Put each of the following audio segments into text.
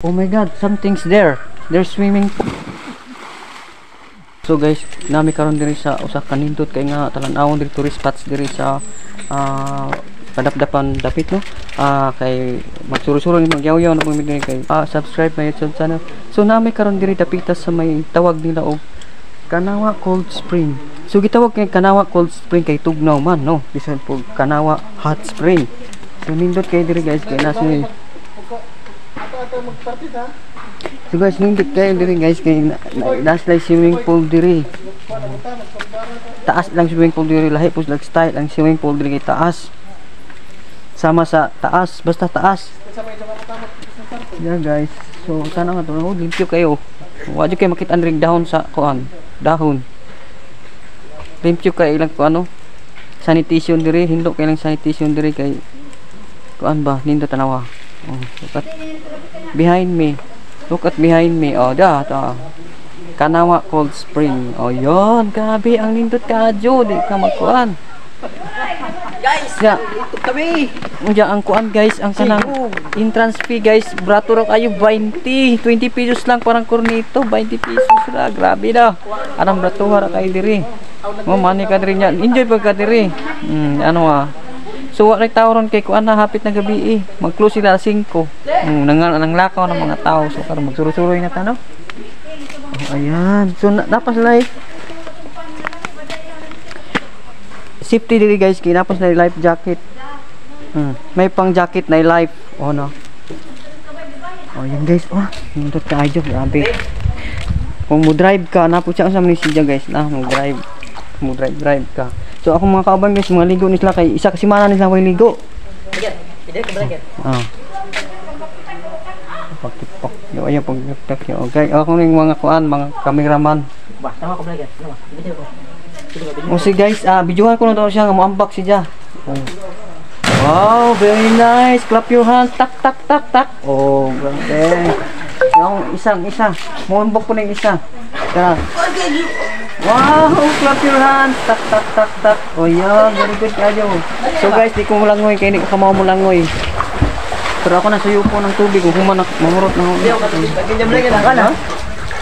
Oh my god, something's there. There's swimming pool. So guys, nami karon diri sa usa ka nindot kay nga talan-awon diri tourist spots diri sa kadapdapan dapit no. Kay magsuro-suro ni magyaw-yaw na pamig kay subscribe my YouTube channel. So nami karon diri dapita sa may tawag nila og Kanawa Cold Spring. So gitawag kay Kanawa Cold Spring kay tugnaw man no. Bisan po Kanawa Hot Spring. So nindot kay diri guys kay nasa so guys, nindot kayo diri guys kay nasa swimming pool diri. Taas lang swimming pool diri, lahi po lang style ang swimming pool diri kay taas. Sama sa taas, basta taas. Yeah guys. So sana nga to, limpyo kayo. Wa jud kay makita ang dahon sa kuan, dahon. Limpyo kay ilang ano? Sanitation diri, hindot kay lang sanitation diri kay kuan ba nindot tanawa. Oh, look at behind me. Look at behind me. Oh, ta. Kanawa Cold Spring. Oh, yon. Grabe ang lindot ka, Jo. Di ka magkuan. Guys, ya. ito kami. Unya ang kuan guys, ang kanang entrance fee guys, brato ra kayo 20 pesos lang parang kornito, 20 pesos ra. Grabe na. Anang brato ra kayo diri. Mo mani ka diri nya. Enjoy pag ka diri. Ano so wa ray tawron kay kuan na hapit na gabi mag-close sila 5. Nanglakaw ng mga tao so karon magsuro-suroy na ta no. Oh, ayan. So napas like safety diri guys kay napas na life jacket. May pang jacket na life. Oh no. Oh yan guys. Oh, nindot ka ayo grabe. Kung mo drive ka na po siya sa Malaysia guys na mo drive ka. So ako mga kaabang guys, mga ligo nila kay isa kasi mana nila way ligo. Pwede ka balik. Pagtipak. Yo ayo pagtipak yo. Okay, ako ning mga kuan, mga cameraman. Ba, tama ko balik. Ano? Video ko. O si guys, videohan ko na daw siya nga mo-unbox siya. Wow, very nice. Clap your hands. Tak tak tak tak. Oh, grabe. Yung isa. Mo-unbox ko ning isa. Tara. Wow, clap your hands. Tak tak tak tak. Oh yeah, very good kayo. So guys, di ko mulangoy kay di ka mao mulangoy. Pero ako na suyo po ng tubig kung man mamurot na ako. Di ako kagin lagi na kana.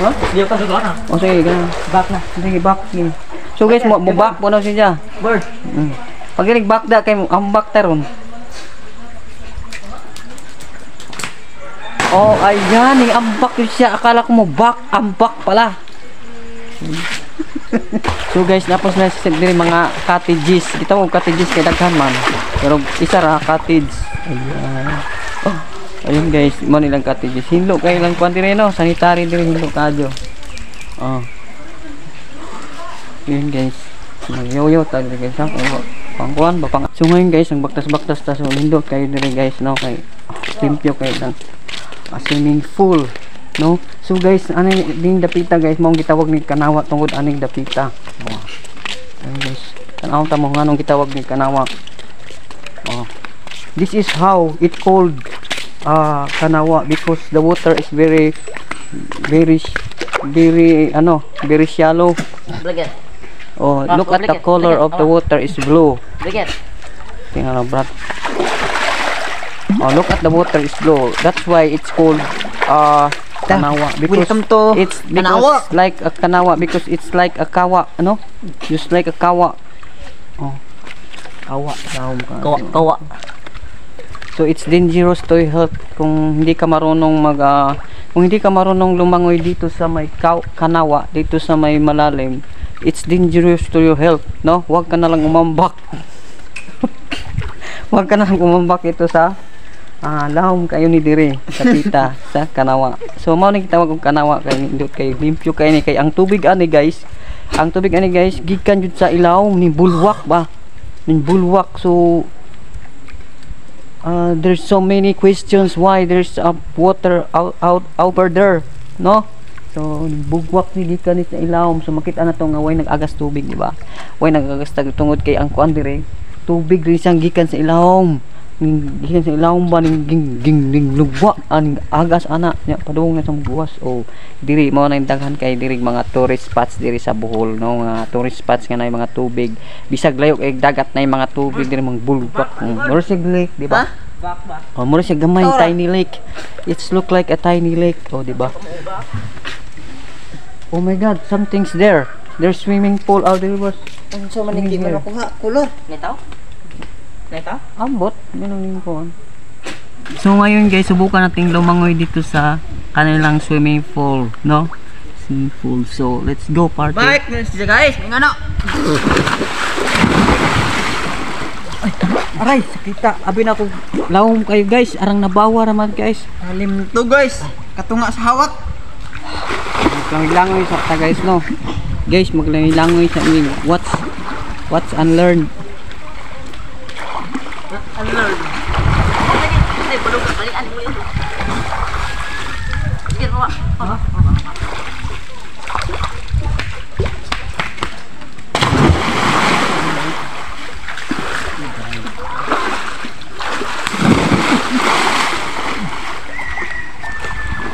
Ha? Di ako kagin na. O sige, ganun. Back na. Sige, back. So guys, mo back po na siya. Bird. Pag back da kay ang back taron. Oh, ayan, ambak siya. Akala ko mo back, ambak pala. So guys, napos na diri mga cottages. Kita mo cottages kay daghan man. Pero isa ra cottage. Ayan. Oh, ayun guys, mo nilang cottages. Hinlo kay lang kuan dire no, sanitary dire hinlo kadyo. Oh. Ayun guys. Yo tag dire guys. Pangkuan ba pang. So ngayon guys, ang baktas-baktas ta so hinlo kay dire guys no kay limpyo kay lang swimming pool. No? So guys, ano din dapita guys, mong gitawag ni Kanawa tungod aning dapita. Oh. Ayun guys. Tanawon ta mo nganong gitawag ni Kanawa. Oh. This is how it called Kanawa because the water is very shallow. Oh, look at the color of the water is blue. Tingnan mo, brat. Oh, look at the water is blue. That's why it's called Kanawa because it's like a Kanawa because it's like a kawa, ano? Just like a kawa. Oh. Kawa. So it's dangerous to health kung hindi ka marunong lumangoy dito sa may Kanawa, dito sa may malalim. It's dangerous to your health, no? Huwag ka na lang umambak. Huwag ka na lang umambak ito sa lahom kayo ni dire kapita sa Kanawa. So mao ni gitawag og Kanawa kay nindot kay limpyo kay ni kay ang tubig ani guys gikan jud sa ilawom ni bulwak ba. Ning bulwak so there's so many questions why there's water out over there, no? So bulwak ni gikan ni sa ilawom so makita na to nga way nag-agas tubig di ba? Way nag-agas tungod kay ang kuan dire tubig rin siyang gikan sa ilawom. Gikan sa ilawom ba ning ging lugwa ang agas ana nya padung na sa buwas o diri mao na daghan kay diri mga tourist spots diri sa Bohol no, mga tourist spots nga nay mga tubig bisag layo kay dagat nay mga tubig diri mga bulwak Morsig Lake di ba? Oh, mura siya gamay, tiny lake. It's look like a tiny lake. Oh, di ba? Oh my God, something's there. There's swimming pool out there, boss. So man hindi ko nakuha color. Nito? Ambot, yun ang lingkon. So ngayon guys, subukan nating lumangoy dito sa kanilang swimming pool, no? Swimming pool. So let's go party. Bike, nice guys. May ano? Aray, sakita. Abi na ako. Lawom kayo guys. Arang nabawa raman guys. Halim to guys. Katunga sa hawak. Maglangoy sa ta guys, no? Guys, maglangoy sa inyo. What's unlearned? Unlearned. Ay, pulog ka. Balikan mo yun. Sige, bawa.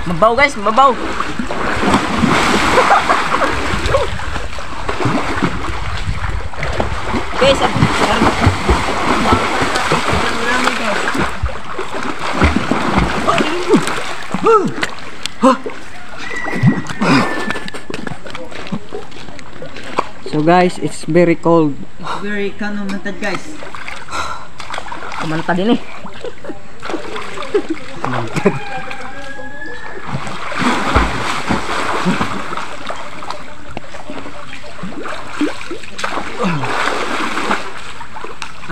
Mabaw guys, mabaw. Guys, so guys, it's very cold. it's very kanumantad guys. Kumantad din eh.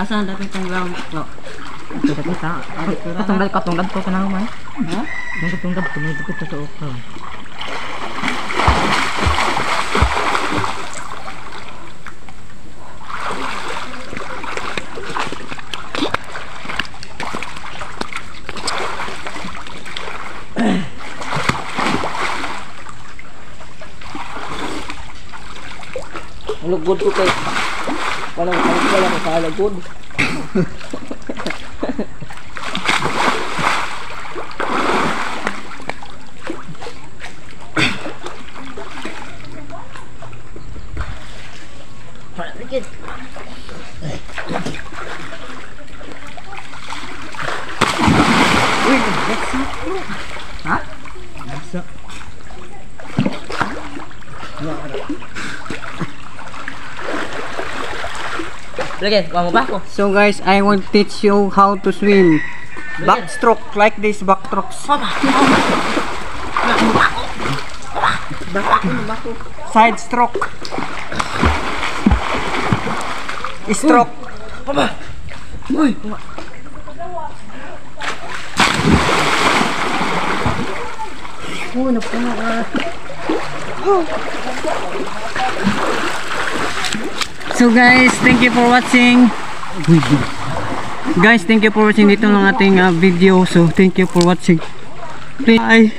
Asan dapat itong ground? No. Katunggad ko ka na naman. Ha? Katunggad ko na sa upo. Lugod ko kay walang kalagod. Ha? So guys, I will teach you how to swim. Backstroke, like this backstrokes. Side stroke. Stroke. So guys, thank you for watching. Guys, thank you for watching dito ng ating video. So thank you for watching. Bye.